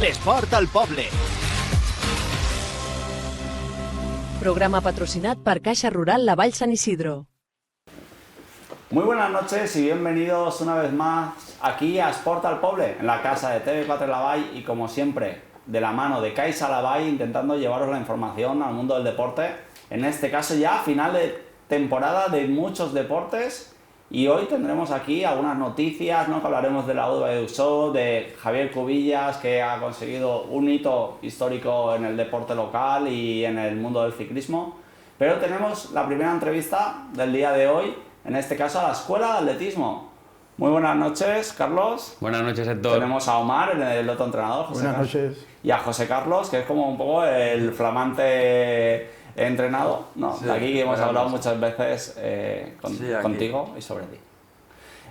L'Esport al Poble. Programa patrocinat per Caixa Rural La Vall San Isidro. Muy buenas noches y bienvenidos una vez más aquí a Esport al Poble, en la casa de TV4 La Vall y como siempre, de la mano de Caixa La Vall, intentando llevaros la información al mundo del deporte. En este caso ya final de temporada de muchos deportes y hoy tendremos aquí algunas noticias, ¿no? Que hablaremos de la UDBA de Javier Cubillas, que ha conseguido un hito histórico en el deporte local y en el mundo del ciclismo. Pero tenemos la primera entrevista del día de hoy, en este caso a la Escuela de Atletismo. Muy buenas noches, Carlos. Buenas noches, Héctor. Tenemos a Omar, el otro entrenador, José Buenas Carlos. noches. Y a José Carlos, que es como un poco el flamante entrenado, ¿no? Sí, De aquí que hemos buenas hablado noches. muchas veces Sí, aquí. contigo y sobre ti.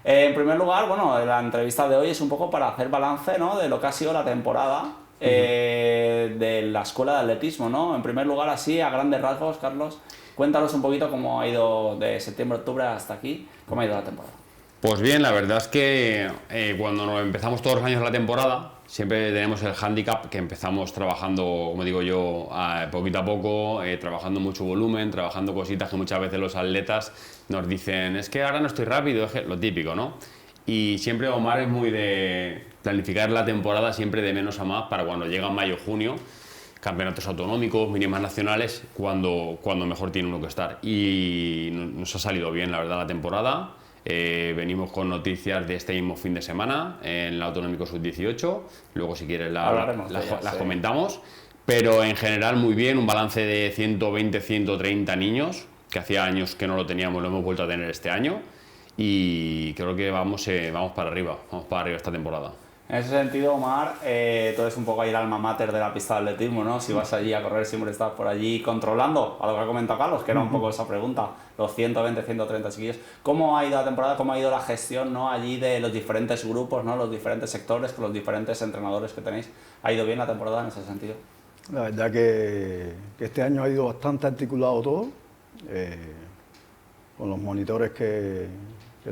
En primer lugar, bueno, la entrevista de hoy es un poco para hacer balance, ¿no? De lo que ha sido la temporada de la Escuela de Atletismo, ¿no? En primer lugar, así, a grandes rasgos, Carlos, cuéntanos un poquito cómo ha ido de septiembre a octubre hasta aquí, cómo ha ido la temporada. Pues bien, la verdad es que cuando nos empezamos todos los años la temporada, siempre tenemos el hándicap que empezamos trabajando, como digo yo, poquito a poco, trabajando mucho volumen, trabajando cositas que muchas veces los atletas nos dicen, es que ahora no estoy rápido, es que lo típico, ¿no? Y siempre Omar es muy de planificar la temporada siempre de menos a más para cuando llega mayo, junio, campeonatos autonómicos, mínimas nacionales, cuando mejor tiene uno que estar. Y nos ha salido bien, la verdad, la temporada. Venimos con noticias de este mismo fin de semana en el Autonómico Sub-18, luego si quieres las comentamos, pero en general muy bien, un balance de 120, 130 niños, que hacía años que no lo teníamos, lo hemos vuelto a tener este año y creo que vamos para arriba esta temporada. En ese sentido, Omar, tú eres un poco ahí el alma mater de la pista de atletismo, ¿no? Si vas allí a correr, siempre estás por allí controlando, a lo que ha comentado Carlos, que era un poco esa pregunta, los 120, 130 chiquillos. ¿Cómo ha ido la temporada, cómo ha ido la gestión, ¿no? Allí de los diferentes grupos, ¿no? Los diferentes sectores, con los diferentes entrenadores que tenéis? ¿Ha ido bien la temporada en ese sentido? La verdad que este año ha ido bastante articulado todo, con los monitores que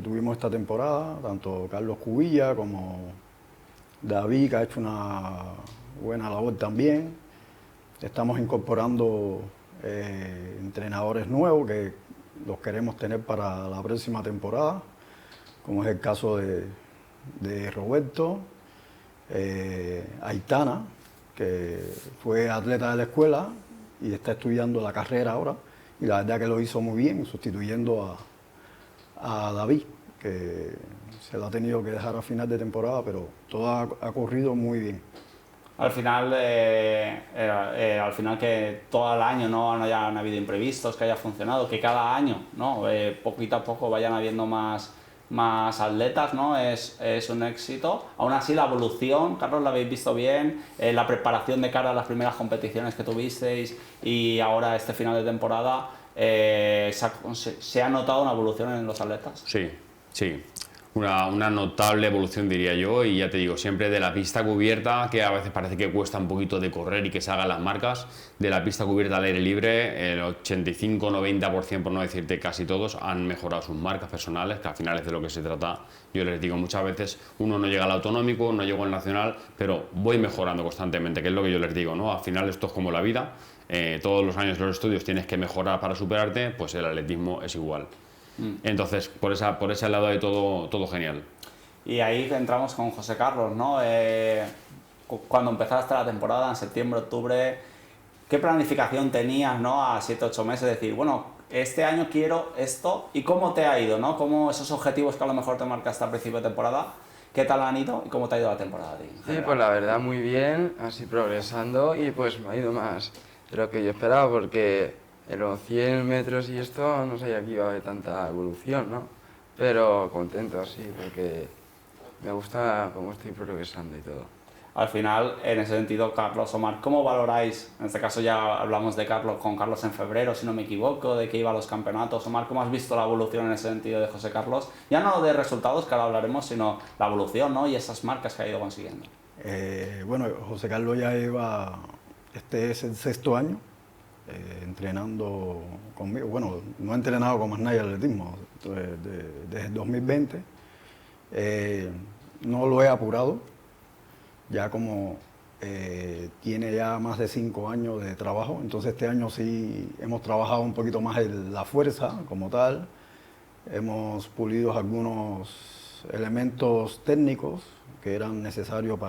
tuvimos esta temporada, tanto Carlos Cubilla como David, que ha hecho una buena labor también. Estamos incorporando entrenadores nuevos que los queremos tener para la próxima temporada, como es el caso de Roberto, Aitana, que fue atleta de la escuela y está estudiando la carrera ahora, y la verdad que lo hizo muy bien, sustituyendo a David, que se lo ha tenido que dejar a final de temporada, pero todo ha corrido muy bien. Al final que todo el año no hayan habido imprevistos, que haya funcionado, que cada año, ¿no? Poquito a poco vayan habiendo más atletas, ¿no? Es un éxito. Aún así, la evolución, Carlos, la habéis visto bien, la preparación de cara a las primeras competiciones que tuvisteis y ahora este final de temporada, ¿se ha notado una evolución en los atletas? Sí. Una notable evolución, diría yo, y ya te digo, siempre de la pista cubierta, que a veces parece que cuesta un poquito de correr y que se hagan las marcas, de la pista cubierta al aire libre, el 85-90%, por no decirte casi todos, han mejorado sus marcas personales, que al final es de lo que se trata. Yo les digo, muchas veces uno no llega al autonómico, no llega al nacional, pero voy mejorando constantemente, que es lo que yo les digo, ¿no? Al final esto es como la vida, todos los años los estudios tienes que mejorar para superarte, pues el atletismo es igual. Entonces, por ese lado de todo genial. Y ahí entramos con José Carlos, ¿no? Cuando empezaste la temporada, en septiembre, octubre, ¿qué planificación tenías, ¿no? A 7-8 meses, decir, bueno, este año quiero esto, ¿y cómo te ha ido, ¿no? ¿Cómo esos objetivos que a lo mejor te marcaste al principio de temporada, qué tal han ido y cómo te ha ido la temporada a ti? Sí, pues la verdad muy bien, así progresando y pues me ha ido más de lo que yo esperaba porque en los 100 metros y esto no sabía que iba a haber tanta evolución, ¿no? Pero contento, sí, porque me gusta cómo estoy progresando y todo. Al final, en ese sentido, Carlos, Omar, ¿cómo valoráis? En este caso ya hablamos de Carlos con Carlos en febrero, si no me equivoco, de que iba a los campeonatos. Omar, ¿cómo has visto la evolución en ese sentido de José Carlos? Ya no de resultados, que ahora hablaremos, sino la evolución, ¿no? Y esas marcas que ha ido consiguiendo. Bueno, José Carlos ya lleva, este es el 6º año entrenando conmigo. Bueno, no he entrenado con más nadie de atletismo desde el 2020. No lo he apurado, ya como tiene ya más de 5 años de trabajo, entonces este año sí hemos trabajado un poquito más en la fuerza como tal, hemos pulido algunos elementos técnicos que eran necesarios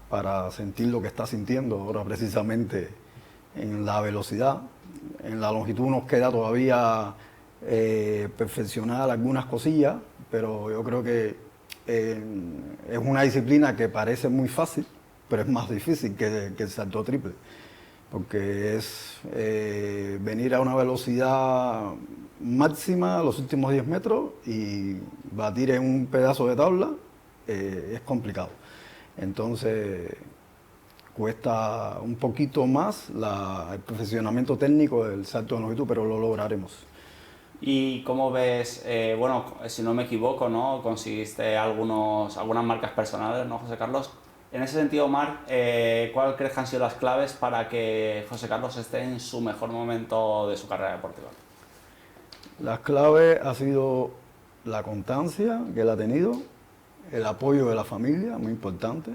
para sentir lo que está sintiendo ahora precisamente en la velocidad. En la longitud nos queda todavía perfeccionar algunas cosillas, pero yo creo que es una disciplina que parece muy fácil, pero es más difícil que el salto triple, porque es venir a una velocidad máxima los últimos 10 metros y batir en un pedazo de tabla es complicado. Entonces cuesta un poquito más el perfeccionamiento técnico del salto de longitud, pero lo lograremos. ¿Y cómo ves, bueno, si no me equivoco, ¿no? Conseguiste algunas marcas personales, ¿no, José Carlos? En ese sentido, Omar, ¿cuál crees que han sido las claves para que José Carlos esté en su mejor momento de su carrera deportiva? Las claves ha sido la constancia que él ha tenido, el apoyo de la familia, muy importante,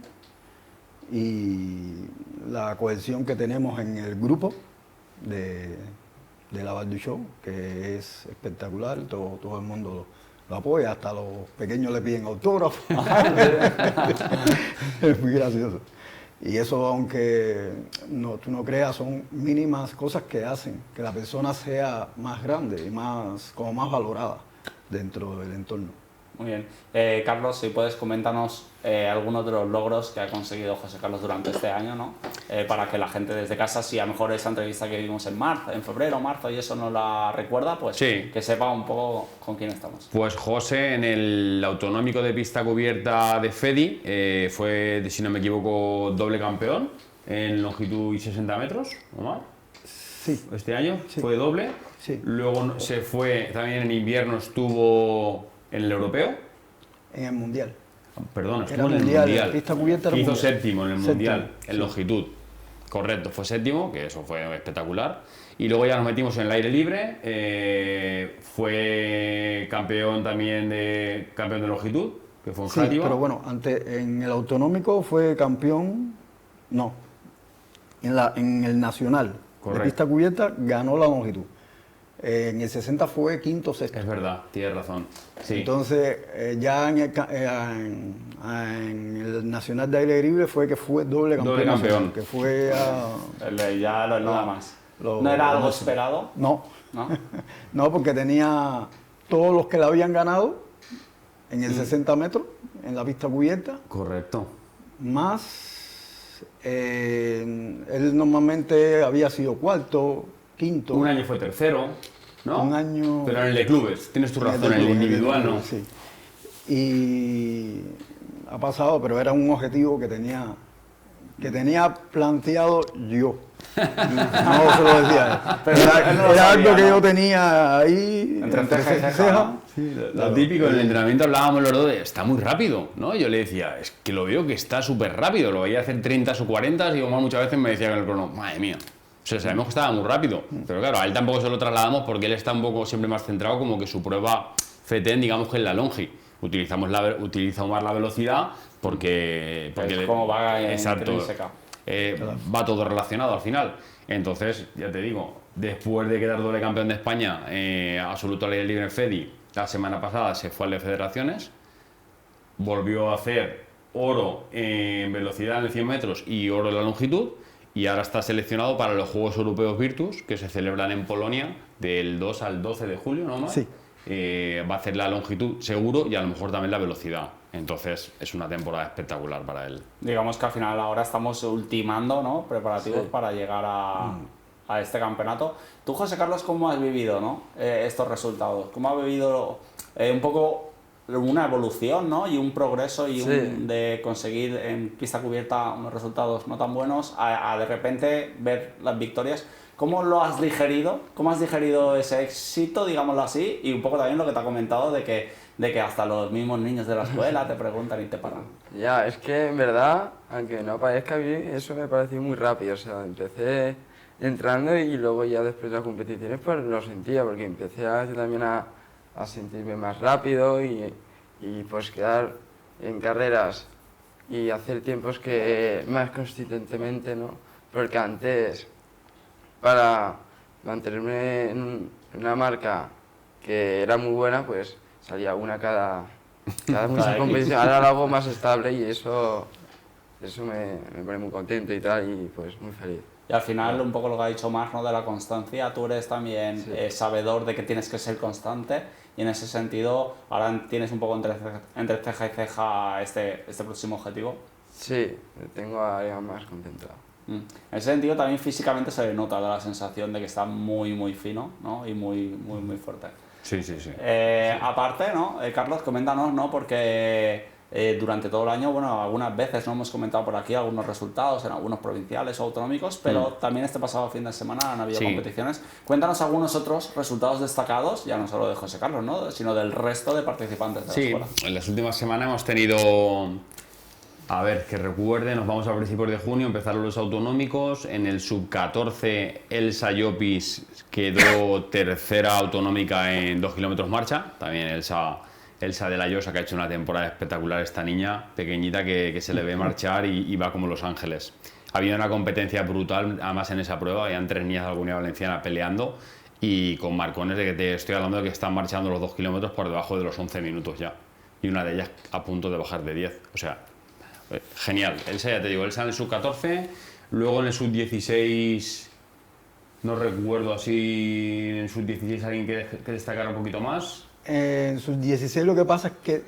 y la cohesión que tenemos en el grupo de la Baldu Show, que es espectacular, todo el mundo lo apoya, hasta los pequeños le piden autógrafos. Es muy gracioso. Y eso, aunque tú no creas, son mínimas cosas que hacen que la persona sea más grande y como más valorada dentro del entorno. Muy bien. Carlos, si puedes comentarnos algunos de los logros que ha conseguido José Carlos durante este año, ¿no? Para que la gente desde casa, si a lo mejor esa entrevista que vimos en febrero, marzo, y eso no la recuerda, pues Sí. que sepa un poco con quién estamos. Pues José, en el autonómico de pista cubierta de FEDI, fue, si no me equivoco, doble campeón en longitud y 60 metros, Omar. Sí. Este año Sí. fue doble. Sí. Luego se fue, también en invierno estuvo en el europeo. En el mundial. Perdón, Era estuvo en el mundial, mundial. pista cubierta era Hizo mundial. séptimo en el Séptimo, mundial, en sí. longitud. Correcto, fue séptimo, que eso fue espectacular. Y luego ya nos metimos en el aire libre. Fue campeón también de longitud, que fue en Sí, Játiva. pero bueno, antes en el autonómico fue campeón, no, en el nacional Correcto. de pista cubierta ganó la longitud. En el 60 fue quinto, sexto. Es verdad, tienes razón. Sí. Entonces, ya en el nacional de aire libre fue doble campeón. Doble campeón. nacional, que fue Ya no es nada más. lo- ¿No era lo algo máximo. esperado? No, ¿No? no, porque tenía todos los que la habían ganado en el 60 metros, en la pista cubierta, Correcto. más él normalmente había sido cuarto, quinto. Un año fue tercero, ¿no? Un año- Pero en el de clubes, tienes tu razón, en el club, individual, ¿no? Sí. Y ha pasado, pero era un objetivo que tenía planteado yo. No se lo decía él. Pero él no lo Era sabía, algo que ¿no? yo tenía ahí Entre entre ceja y ceja y ceja, ceja. ¿no? Sí, Lo claro. típico, en el entrenamiento hablábamos los dos de, está muy rápido, ¿no? Yo le decía, es que lo veo que está súper rápido, lo veía hacer 30 o 40 y Omar muchas veces me decía con el crono, madre mía. O sea, sabemos que estaba muy rápido, pero claro, a él tampoco se lo trasladamos porque él está un poco siempre más centrado como que su prueba FETEN, digamos que es la longi. Utiliza más la velocidad porque Es como va exacto, intrínseca. va todo relacionado al final. Entonces, ya te digo, después de quedar doble campeón de España absoluto al aire libre en FEDI, la semana pasada se fue al de Federaciones, volvió a hacer oro en velocidad en el 100 metros y oro en la longitud, y ahora está seleccionado para los Juegos Europeos Virtus, que se celebran en Polonia del 2 al 12 de julio, ¿no, Omar? Sí. Va a hacer la longitud seguro y a lo mejor también la velocidad. Entonces es una temporada espectacular para él. Digamos que al final ahora estamos ultimando, ¿no? Preparativos Sí. para llegar a este campeonato. Tú, José Carlos, ¿cómo has vivido, ¿no? Estos resultados? ¿Cómo has vivido un poco una evolución, ¿no? Y un progreso y Sí. de conseguir en pista cubierta unos resultados no tan buenos a de repente ver las victorias? ¿Cómo lo has digerido? ¿Cómo has digerido ese éxito, digámoslo así? Y un poco también lo que te ha comentado de que hasta los mismos niños de la escuela te preguntan y te paran. Ya, es que en verdad, aunque no parezca bien, eso me pareció muy rápido. O sea, empecé entrando y luego ya después de las competiciones pues lo sentía, porque empecé también a sentirme más rápido y pues quedar en carreras y hacer tiempos que más consistentemente, ¿no? Porque antes, para mantenerme en una marca que era muy buena, pues salía una cada mucha competición. Ahora lo hago más estable y eso me pone muy contento y tal, y pues muy feliz. Y al final, un poco lo que ha dicho Marc, ¿no? De la constancia, tú eres también sabedor de que tienes que ser constante y en ese sentido ahora tienes un poco entre ceja y ceja este próximo objetivo. Sí, me tengo ahora más contento. En ese sentido también físicamente se le nota, da la sensación de que está muy muy fino, ¿no? Y muy fuerte. Sí, sí, sí. Aparte, ¿no? Carlos, coméntanos, ¿no? Porque durante todo el año, bueno, algunas veces no hemos comentado por aquí algunos resultados en algunos provinciales o autonómicos, pero también este pasado fin de semana han habido competiciones. Cuéntanos algunos otros resultados destacados, ya no solo de José Carlos, ¿no? Sino del resto de participantes de la escuela. En las últimas semanas hemos tenido, a ver, que recuerde, nos vamos a principios de junio, empezaron los autonómicos. En el sub-14, Elsa Llopis quedó tercera autonómica en 2 kilómetros marcha. También Elsa de la Llosa, que ha hecho una temporada espectacular, esta niña pequeñita que se le ve marchar y va como Los Ángeles. Ha habido una competencia brutal, además en esa prueba, habían 3 niñas de la Comunidad Valenciana peleando y con marcones de que te estoy hablando de que están marchando los 2 kilómetros por debajo de los 11 minutos ya. Y una de ellas a punto de bajar de 10. O sea, genial. Elsa, ya te digo, Elsa en el sub-14, luego en el sub-16... No recuerdo así en el sub-16 alguien que destacara un poquito más. En sus 16 lo que pasa es que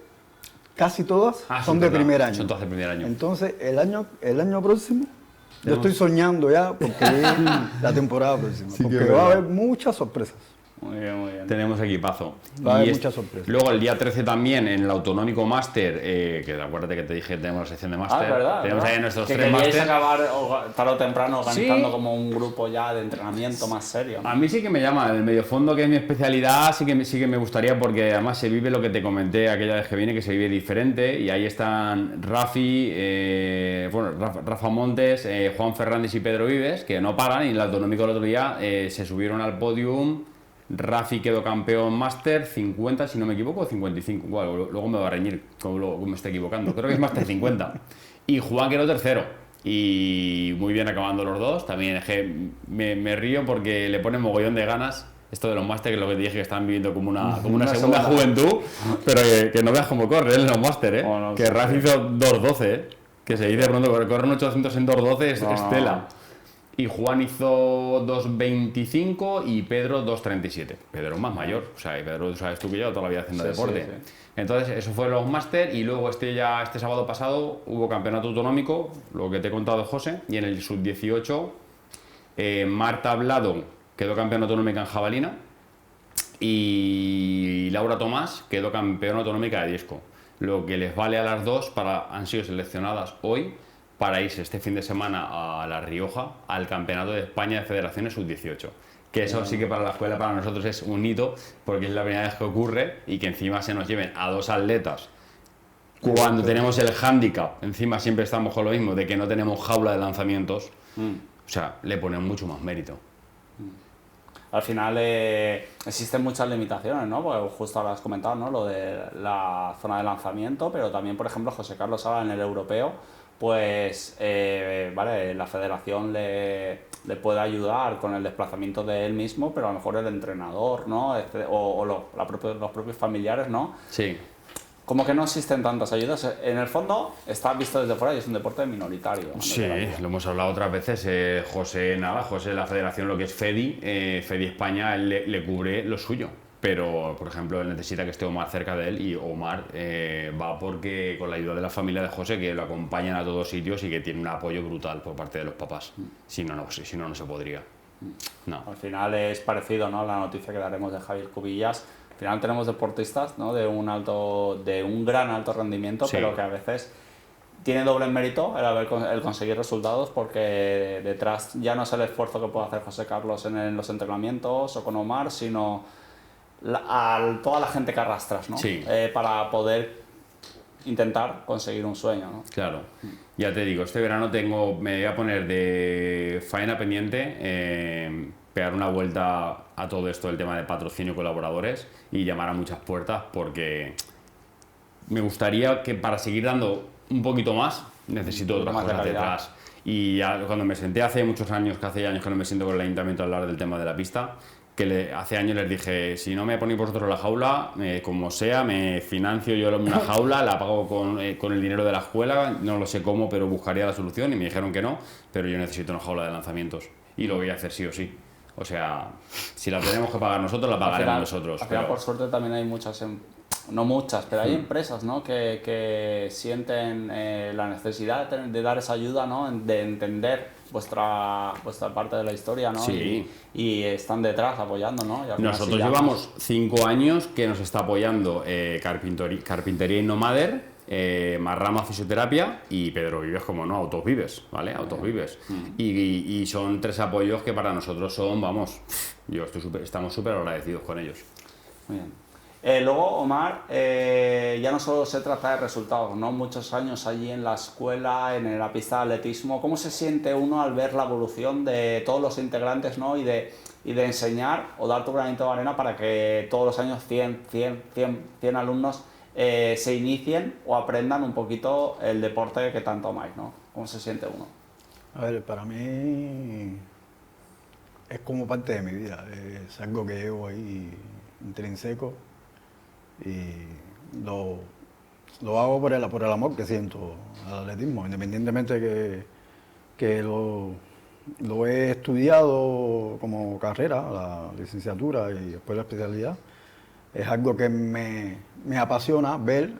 casi todas Ah, son de verdad, primer año. son todas de primer año. Entonces, el año próximo, yo estoy soñando ya porque la temporada próxima. Sí que porque es va a verdad. haber muchas sorpresas. Muy bien, muy bien. Tenemos equipazo. Va a haber Y muchas sorpresas. Luego el día 13 también en el Autonómico Máster, que acuérdate que te dije que tenemos la sección de Máster. Verdad. Tenemos ¿verdad? ahí nuestros que 3 queríais Máster. acabar tarde o temprano organizando Sí. como un grupo ya de entrenamiento más serio. A mí sí que me llama, el mediofondo, que es mi especialidad, sí que me gustaría, porque además se vive lo que te comenté aquella vez que vine, que se vive diferente, y ahí están Rafa Montes, Juan Fernández y Pedro Vives, que no paran, y en el Autonómico el otro día se subieron al podium. Rafi quedó campeón máster 50, si no me equivoco, 55. Bueno, luego me va a reñir, como me estoy equivocando. Creo que es máster 50. Y Juan quedó tercero. Y muy bien acabando los dos. También es que me río porque le ponen mogollón de ganas. Esto de los máster, que es lo que te dije, que están viviendo como una segunda juventud. Pero que no veas cómo corre en los máster, Oh, no, que sí, Rafi hizo 2.12, que se dice pronto, correr un 800 en 2.12 es tela. Y Juan hizo 2.25 y Pedro 2.37. Pedro es más mayor, o sea, y Pedro, sabes tú que lleva toda la vida haciendo deporte. Sí. Entonces, eso fue los máster, y luego este sábado pasado hubo campeonato autonómico, lo que te he contado de José, y en el sub-18 Marta Hablado quedó campeona autonómica en jabalina y Laura Tomás quedó campeona autonómica de disco. Lo que les vale a las dos han sido seleccionadas hoy para irse este fin de semana a La Rioja al Campeonato de España de Federaciones Sub-18. Que eso sí que para la escuela, para nosotros es un hito, porque es la primera vez que ocurre, y que encima se nos lleven a 2 atletas cuando tenemos el hándicap, encima siempre estamos con lo mismo, de que no tenemos jaula de lanzamientos. O sea, le ponen mucho más mérito. Al final existen muchas limitaciones, ¿no? Porque justo ahora has comentado, ¿no? Lo de la zona de lanzamiento, pero también, por ejemplo, José Carlos ahora en el europeo, pues, vale, la federación le puede ayudar con el desplazamiento de él mismo, pero a lo mejor el entrenador, ¿no? Los propios familiares, ¿no? Sí. Como que no existen tantas ayudas. En el fondo, está visto desde fuera y es un deporte minoritario. Sí, lo hemos hablado otras veces. José, la federación, lo que es FEDI España, él le cubre lo suyo. Pero, por ejemplo, él necesita que esté Omar cerca de él, y Omar va porque con la ayuda de la familia de José, que lo acompañan a todos sitios y que tiene un apoyo brutal por parte de los papás. Si no, no se podría. No. Al final es parecido, ¿no? La noticia que daremos de Javier Cubillas. Al final tenemos deportistas, ¿no? de un gran alto rendimiento, Sí. pero que a veces tiene doble mérito el conseguir resultados, porque detrás ya no es el esfuerzo que puede hacer José Carlos en los entrenamientos o con Omar, sino toda la gente que arrastras, ¿no? Sí. Para poder intentar conseguir un sueño, ¿no? Claro, ya te digo, este verano me voy a poner de faena pendiente, pegar una vuelta a todo esto del tema de patrocinio y colaboradores, y llamar a muchas puertas, porque me gustaría que, para seguir dando un poquito más, necesito otras más de cosas calidad. detrás. Y ya cuando me senté hace muchos años, que hace años que no me siento con el ayuntamiento a hablar del tema de la pista, hace años les dije, si no me ponéis vosotros la jaula, como sea, me financio yo una jaula, la pago con el dinero de la escuela, no lo sé cómo, pero buscaría la solución y me dijeron que no, pero yo necesito una jaula de lanzamientos y lo voy a hacer sí o sí. O sea, si la tenemos que pagar nosotros, la pagaremos nosotros. Al final, pero- por suerte, también hay muchas, no muchas, pero hay empresas, ¿no? que sienten la necesidad de dar esa ayuda, ¿no? De entender vuestra parte de la historia, ¿no? Sí. Y están detrás apoyando, ¿no? Y al final Nosotros sí, ya, llevamos 5 años que nos está apoyando Carpintería Innomader, Marrama Fisioterapia y Pedro Vives, como no, Autos Vives, ¿vale? Autos Vives. Y son 3 apoyos que para nosotros son, vamos, estamos súper agradecidos con ellos. Muy bien. Luego, Omar, ya no solo se trata de resultados, ¿no? Muchos años allí en la escuela, en la pista de atletismo. ¿Cómo se siente uno al ver la evolución de todos los integrantes, ¿no? Y de enseñar o dar tu granito de arena para que todos los años 100 alumnos se inicien o aprendan un poquito el deporte que tanto amáis, ¿no? ¿Cómo se siente uno? A ver, para mí es como parte de mi vida, es algo que llevo ahí intrínseco y lo hago por el amor que siento al atletismo, independientemente que lo he estudiado como carrera, la licenciatura y después la especialidad. Es algo que me apasiona ver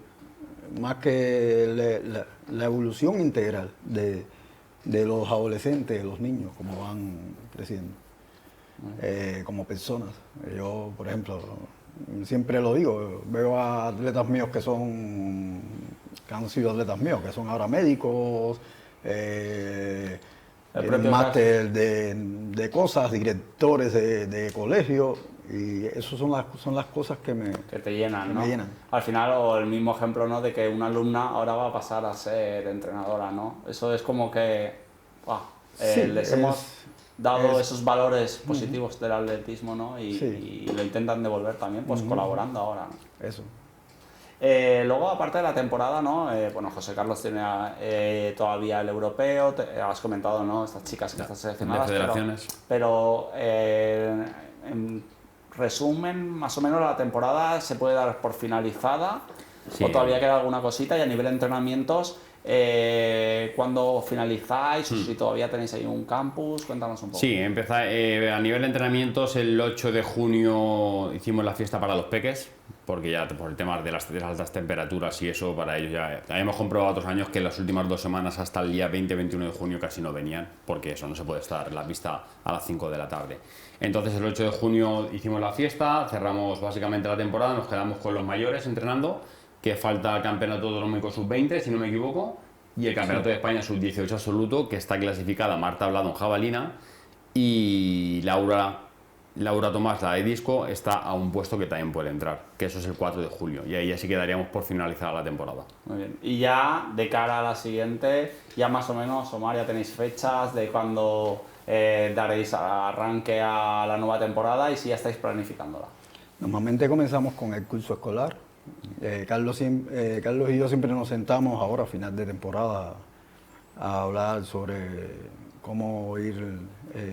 más que la evolución integral de los adolescentes, de los niños, como van creciendo, como personas. Yo, por ejemplo, siempre lo digo, veo a atletas míos que han sido atletas míos, que son ahora médicos, propio máster de cosas, directores de colegios, y eso son las cosas que te llenan, que ¿no? me llenan. Al final, o el mismo ejemplo, ¿no? De que una alumna ahora va a pasar a ser entrenadora, ¿no? Eso es como que Sí, les hemos dado es- esos valores positivos del atletismo, ¿no? Y, Sí. y lo intentan devolver también, pues colaborando ahora, ¿no? Eso. Luego, aparte de la temporada, ¿no? Bueno, José Carlos tiene todavía el europeo, has comentado, ¿no? Estas chicas que están seleccionadas. de federaciones. Pero en resumen, más o menos la temporada se puede dar por finalizada, Sí. o todavía queda alguna cosita, y a nivel de entrenamientos, ¿cuándo finalizáis? O si todavía tenéis ahí un campus, cuéntanos un poco. Sí, a nivel de entrenamientos, el 8 de junio hicimos la fiesta para los peques, porque ya por el tema de las altas temperaturas y eso, para ellos ya hemos comprobado otros años que las últimas 2 semanas hasta el día 20-21 de junio casi no venían, porque eso no se puede estar en la pista a las 5 de la tarde. Entonces el 8 de junio hicimos la fiesta, cerramos básicamente la temporada, nos quedamos con los mayores entrenando, que falta el campeonato autonómico sub-20, si no me equivoco, y el campeonato de España sub-18 absoluto, que está clasificada Marta Hablado en jabalina, y Laura Tomás, la de disco, está a un puesto que también puede entrar, que eso es el 4 de julio, y ahí ya sí quedaríamos por finalizar la temporada. Muy bien. Y ya de cara a la siguiente, ya más o menos, Omar, ya tenéis fechas de cuándo daréis arranque a la nueva temporada y si ya estáis planificándola. Normalmente comenzamos con el curso escolar. Carlos y yo siempre nos sentamos ahora a final de temporada a hablar sobre cómo ir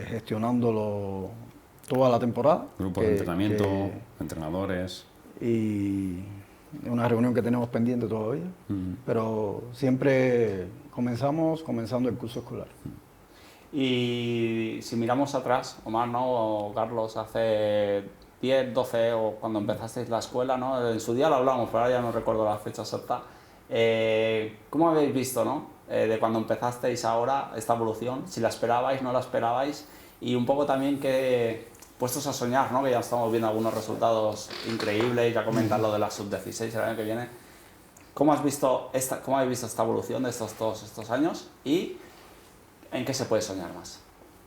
gestionando toda la temporada. Grupo de entrenamiento, entrenadores. Y una reunión que tenemos pendiente todavía, pero siempre comenzando el curso escolar. Y si miramos atrás, Omar, ¿no? O Carlos, hace 10, 12 o cuando empezasteis la escuela, ¿no? En su día lo hablamos, pero ahora ya no recuerdo la fecha exacta. ¿Cómo habéis visto, ¿no? De cuando empezasteis ahora esta evolución? Si la esperabais, no la esperabais, y un poco también que, puestos a soñar, ¿no? Que ya estamos viendo algunos resultados increíbles, ya comentar lo de la sub-16 el año que viene. ¿Cómo habéis visto esta evolución de todos estos años y en qué se puede soñar más?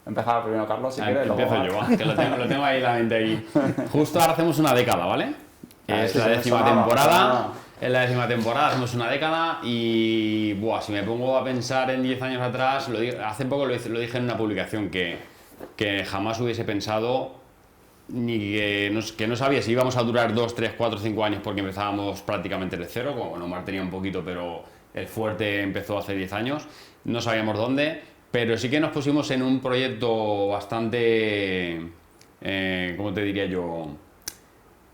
Empezaba primero Carlos, si quieres, luego Empiezo Omar. yo, va, que lo tengo ahí la mente ahí. Justo ahora hacemos una década, ¿vale? Es sí, la se me 10ª sonaba, temporada. sonaba. Es la 10ª temporada, hacemos una década y si me pongo a pensar en 10 años atrás, hace poco lo dije en una publicación que jamás hubiese pensado ni que no sabía si íbamos a durar 2, 3, 4, 5 años porque empezábamos prácticamente de cero, como bueno, Omar tenía un poquito, pero el fuerte empezó hace 10 años, no sabíamos dónde, pero sí que nos pusimos en un proyecto bastante, ¿cómo te diría yo?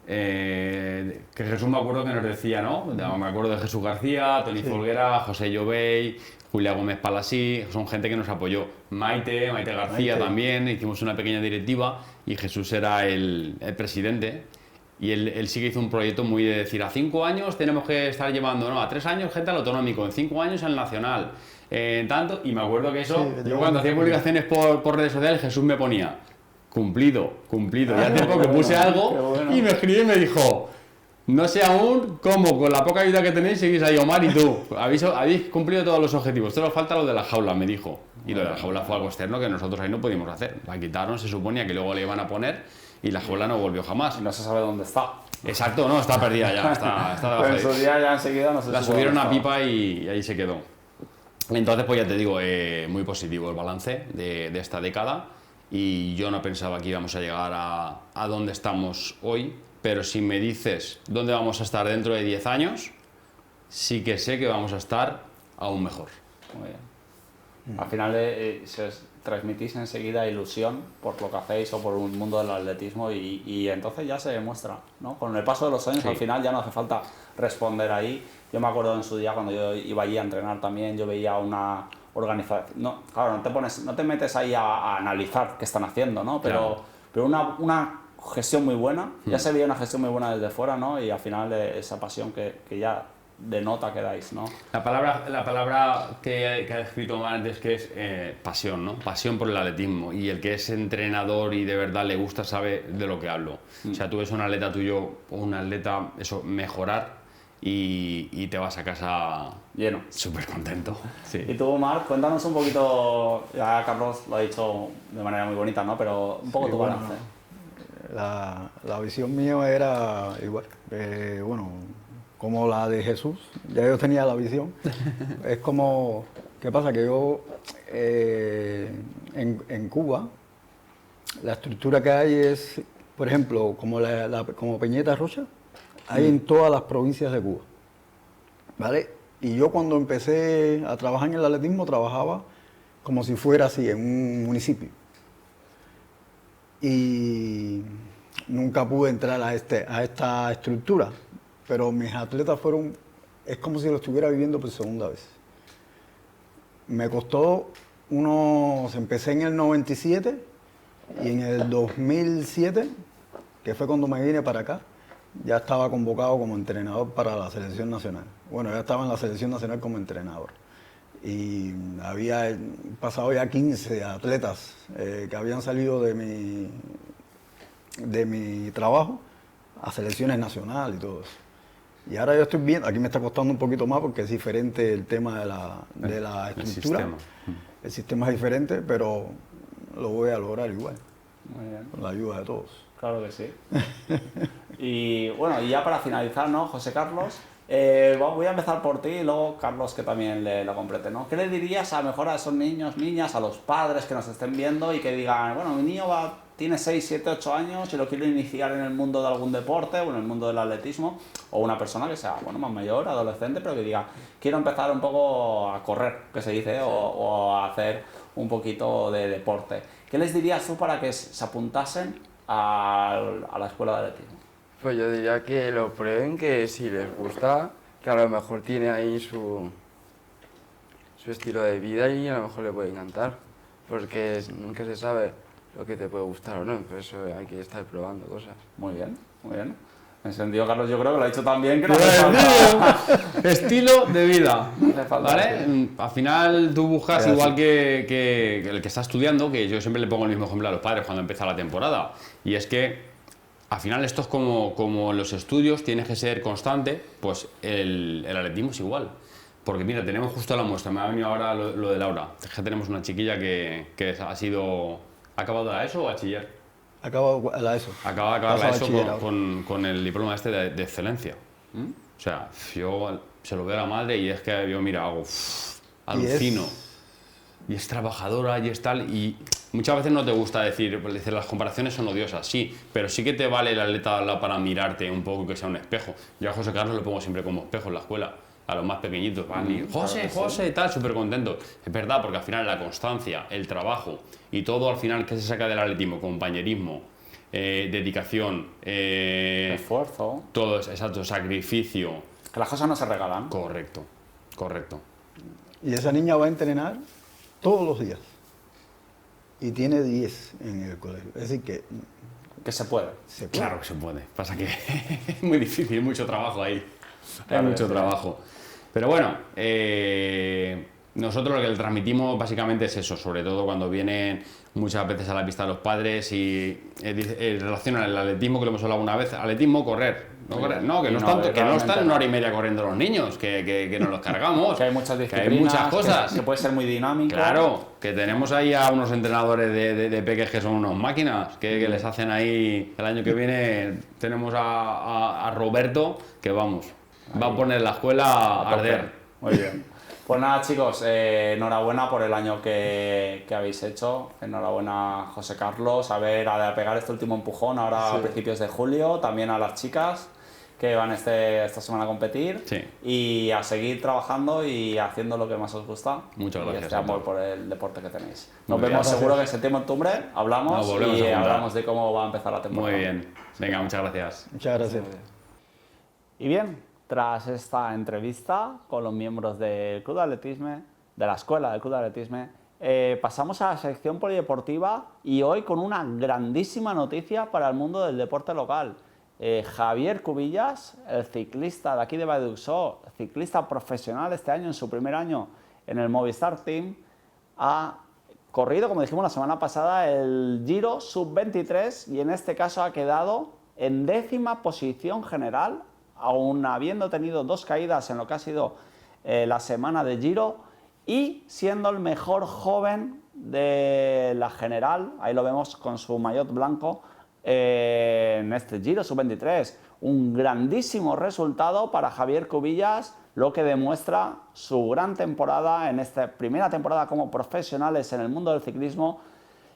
Que Jesús, me acuerdo que nos decía, ¿no? Me acuerdo de Jesús García, Toni Folguera, José Llovey, Julia Gómez Palasí, son gente que nos apoyó. Maite García también, hicimos una pequeña directiva y Jesús era el presidente. Y él sí que hizo un proyecto muy de decir, a 5 años tenemos que estar llevando, no, a 3 años gente al autonómico, en 5 años al nacional, tanto, y me acuerdo que eso, yo cuando hacía publicaciones por redes sociales, Jesús me ponía, cumplido, y hace poco puse algo y me escribió y me dijo, no sé aún cómo, con la poca ayuda que tenéis, seguís ahí, Omar y tú, habéis cumplido todos los objetivos, solo falta lo de la jaula, me dijo, y lo de la jaula fue algo externo que nosotros ahí no pudimos hacer, la quitaron, se suponía que luego le iban a poner, y la jaula no volvió jamás. Y no se sabe dónde está. Exacto, no, está perdida ya, está debajo Pero de en su día ya enseguida no se la supo subieron dónde a estaba. pipa y ahí se quedó. Entonces, pues ya te digo, muy positivo el balance de esta década y yo no pensaba que íbamos a llegar a donde estamos hoy, pero si me dices dónde vamos a estar dentro de 10 años, sí que sé que vamos a estar aún mejor. Muy bien. Al final se os transmitís enseguida ilusión por lo que hacéis o por un mundo del atletismo y entonces ya se demuestra, ¿no? Con el paso de los años Sí. al final ya no hace falta responder ahí. Yo me acuerdo en su día cuando yo iba allí a entrenar también, yo veía una organización, no, claro, no te metes ahí a analizar qué están haciendo, ¿no? Claro. Pero una gestión muy buena, ya se veía una gestión muy buena desde fuera, ¿no? Y al final esa pasión que ya denota que dais, ¿no? La palabra que ha escrito antes que es pasión, ¿no? Pasión por el atletismo. Y el que es entrenador y de verdad le gusta sabe de lo que hablo. O sea, tú ves un atleta tuyo o un atleta, eso, mejorar y te vas a casa Lleno. súper contento. Sí. Y tú, Marc, cuéntanos un poquito, ya Carlos lo ha dicho de manera muy bonita, ¿no? Pero un poco Sí, tu bueno, balance. La visión mía era igual, bueno, como la de Jesús, ya yo tenía la visión. Es como, ¿qué pasa? Que yo en Cuba, la estructura que hay es, por ejemplo, como, como Peñeta Rocha, hay en todas las provincias de Cuba, ¿vale? Y yo cuando empecé a trabajar en el atletismo, trabajaba como si fuera así, en un municipio. Y nunca pude entrar a esta estructura, pero mis atletas fueron, es como si lo estuviera viviendo por segunda vez. Me costó empecé en el 97 y en el 2007, que fue cuando me vine para acá, ya estaba convocado como entrenador para la selección nacional. Bueno, ya estaba en la selección nacional como entrenador. Y había pasado ya 15 atletas que habían salido de mi trabajo a selecciones nacionales y todo eso. Y ahora yo estoy viendo, aquí me está costando un poquito más porque es diferente el tema de la estructura. El sistema es diferente, pero lo voy a lograr igual, Muy bien. con la ayuda de todos. Claro que sí. Y bueno, y ya para finalizar, ¿no, José Carlos? Voy a empezar por ti y luego Carlos que también lo complete, ¿no? ¿Qué le dirías a mejor a esos niños, niñas, a los padres que nos estén viendo y que digan, bueno, mi niño tiene 6, 7, 8 años y lo quiero iniciar en el mundo de algún deporte o en el mundo del atletismo, o una persona que sea, bueno, más mayor, adolescente, pero que diga, quiero empezar un poco a correr, que se dice, o a hacer un poquito de deporte? ¿Qué les dirías tú para que se apuntasen a la escuela de atletismo? Pues yo diría que lo prueben, que si les gusta, que a lo mejor tiene ahí su estilo de vida y a lo mejor le puede encantar, porque nunca se sabe lo que te puede gustar o no, por eso hay que estar probando cosas. Muy bien, muy bien. En ese sentido, Carlos, yo creo que lo ha dicho tan bien que no hace falta. Estilo de vida, No hace falta ¿vale? decir. Al final tú buscas Es igual así. que el que está estudiando, que yo siempre le pongo el mismo ejemplo a los padres cuando empieza la temporada, y es que al final esto es como los estudios, tienes que ser constante, pues el atletismo es igual. Porque mira, tenemos justo la muestra, me ha venido ahora lo de Laura, es que tenemos una chiquilla que ¿ha acabado la ESO o bachiller? Acabo la ESO. Acaba de acabar la Paso ESO bachillerato. con el diploma este de excelencia. O sea, yo se lo veo a la madre y es que yo, mira, hago alucino. Y es trabajadora y es tal. Y muchas veces no te gusta decir las comparaciones son odiosas, sí, pero sí que te vale el atleta al lado para mirarte un poco, que sea un espejo. Yo a José Carlos lo pongo siempre como espejo en la escuela. a los más pequeñitos, van y José, José, y tal, súper contentos. Es verdad, porque al final la constancia, el trabajo y todo al final que se saca del atletismo, compañerismo, dedicación, Esfuerzo. todo es exacto, sacrificio. Que las cosas no se regalan. Correcto, correcto. Y esa niña va a entrenar todos los días. Y tiene 10 en el colegio. Es decir, que Que se puede. se puede. Claro que se puede. Pasa que es muy difícil, hay mucho trabajo ahí. Claro Hay mucho que sí. trabajo. Pero bueno, nosotros lo que le transmitimos básicamente es eso, sobre todo cuando vienen muchas veces a la pista los padres y relacionan el atletismo, que lo hemos hablado una vez, atletismo, correr. No, correr, no, que Y no, es no, tanto, que no realmente están no. una hora y media corriendo los niños, que nos los cargamos. Que hay muchas que disciplinas. hay muchas cosas. Que puede ser muy dinámico. Claro, que tenemos ahí a unos entrenadores de peques que son unos máquinas, que les hacen ahí, el año que viene tenemos a Roberto, que vamos, va a poner la escuela a tope. arder. Muy bien. Pues nada, chicos, enhorabuena por el año que habéis hecho. Enhorabuena, José Carlos, a pegar este último empujón ahora a principios de julio. También a las chicas que van esta semana a competir. Sí. Y a seguir trabajando y haciendo lo que más os gusta. Muchas gracias Y este a amor todos. por el deporte que tenéis. Muy Nos bien. vemos Gracias. seguro que en septiembre-octubre hablamos Nos volvemos y a juntar. hablamos de cómo va a empezar la temporada. Muy bien, venga, muchas gracias. Muchas gracias. Y bien, tras esta entrevista con los miembros del Club de Atletismo, de la Escuela del Club de Atletismo, pasamos a la sección polideportiva y hoy con una grandísima noticia para el mundo del deporte local. Javier Cubillas, el ciclista de aquí de Valldeuxó, ciclista profesional este año, en su primer año en el Movistar Team, ha corrido, como dijimos la semana pasada, el Giro Sub-23 y en este caso ha quedado en 10ª posición general, aun habiendo tenido 2 caídas en lo que ha sido la semana de Giro y siendo el mejor joven de la general, ahí lo vemos con su maillot blanco, en este Giro Sub-23. Un grandísimo resultado para Javier Cubillas, lo que demuestra su gran temporada en esta primera temporada como profesionales en el mundo del ciclismo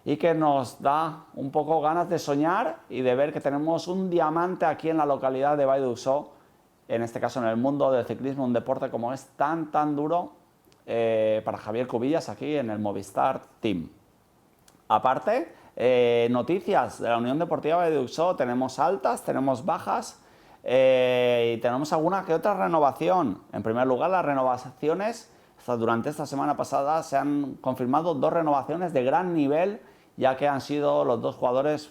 y que nos da un poco ganas de soñar y de ver que tenemos un diamante aquí en la localidad de Valldeuxó, en este caso en el mundo del ciclismo, un deporte como es tan duro para Javier Cubillas aquí en el Movistar Team. Aparte, noticias de la Unión Deportiva Valldeuxó, tenemos altas, tenemos bajas y tenemos alguna que otra renovación. En primer lugar, las renovaciones, durante esta semana pasada se han confirmado 2 renovaciones de gran nivel, ya que han sido los 2 jugadores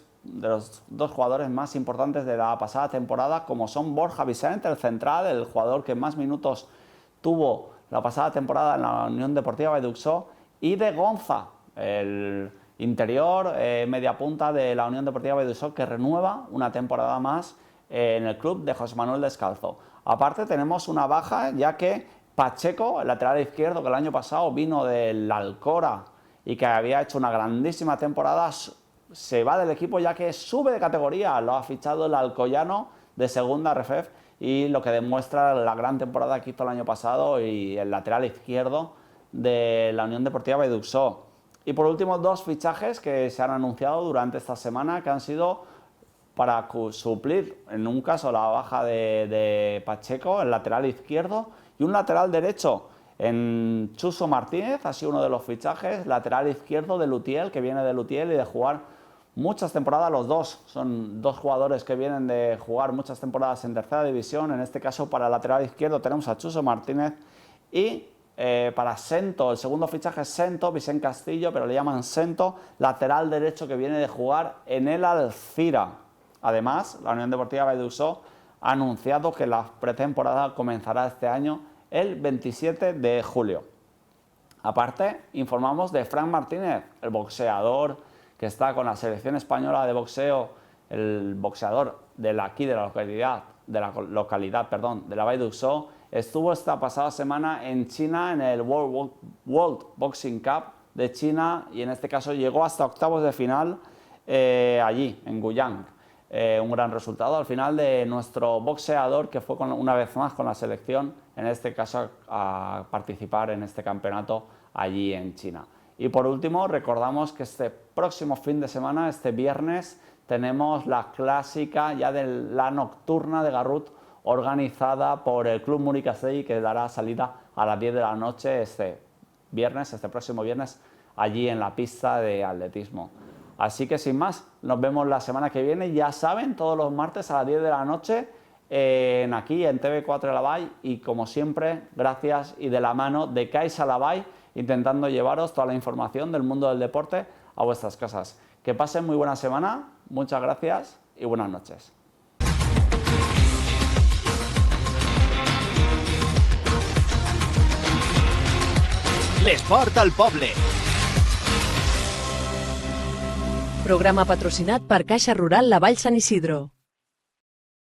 más importantes de la pasada temporada, como son Borja Vicente, el central, el jugador que más minutos tuvo la pasada temporada en la Unión Deportiva Valldeuxó, y de Gonza, el interior, media punta de la Unión Deportiva Valldeuxó, que renueva una temporada más en el club de José Manuel Descalzo. Aparte tenemos una baja, ya que Pacheco, el lateral izquierdo, que el año pasado vino del Alcora y que había hecho una grandísima temporada, se va del equipo ya que sube de categoría. Lo ha fichado el Alcoyano de segunda RFEF y lo que demuestra la gran temporada que hizo el año pasado, y el lateral izquierdo de la Unión Deportiva Valldeuxó. Y por último, 2 fichajes que se han anunciado durante esta semana, que han sido para suplir, en un caso, la baja de Pacheco, el lateral izquierdo, y un lateral derecho en Chuso Martínez. Ha sido uno de los fichajes, lateral izquierdo de Lutiel, que viene de Lutiel y de jugar muchas temporadas. Los dos son 2 jugadores que vienen de jugar muchas temporadas en tercera división. En este caso, para el lateral izquierdo tenemos a Chuso Martínez, y para Sento, el segundo fichaje es Sento, Vicente Castillo, pero le llaman Sento, lateral derecho que viene de jugar en el Alcira. Además, la Unión Deportiva Valldeuxó ha anunciado que la pretemporada comenzará este año el 27 de julio. Aparte, informamos de Fran Martínez, el boxeador que está con la selección española de boxeo, el boxeador de la localidad de la Valldeuxó. Estuvo esta pasada semana en China en el World Boxing Cup de China y en este caso llegó hasta octavos de final allí, en Guyang. Un gran resultado al final de nuestro boxeador, que fue una vez más con la selección, en este caso a participar en este campeonato allí en China. Y por último, recordamos que este próximo fin de semana, este viernes, tenemos la clásica ya de la nocturna de Garrut, organizada por el Club Muricastelli, que dará salida a las 10 de la noche este próximo viernes, allí en la pista de atletismo. Así que sin más, nos vemos la semana que viene, ya saben, todos los martes a las 10 de la noche, aquí en TV4 Lavall, y como siempre, gracias y de la mano de Caixa Lavall, intentando llevaros toda la información del mundo del deporte a vuestras casas. Que pasen muy buena semana, muchas gracias y buenas noches. L'Esport al Poble. Programa patrocinat per Caixa Rural La Vall Sant Isidro.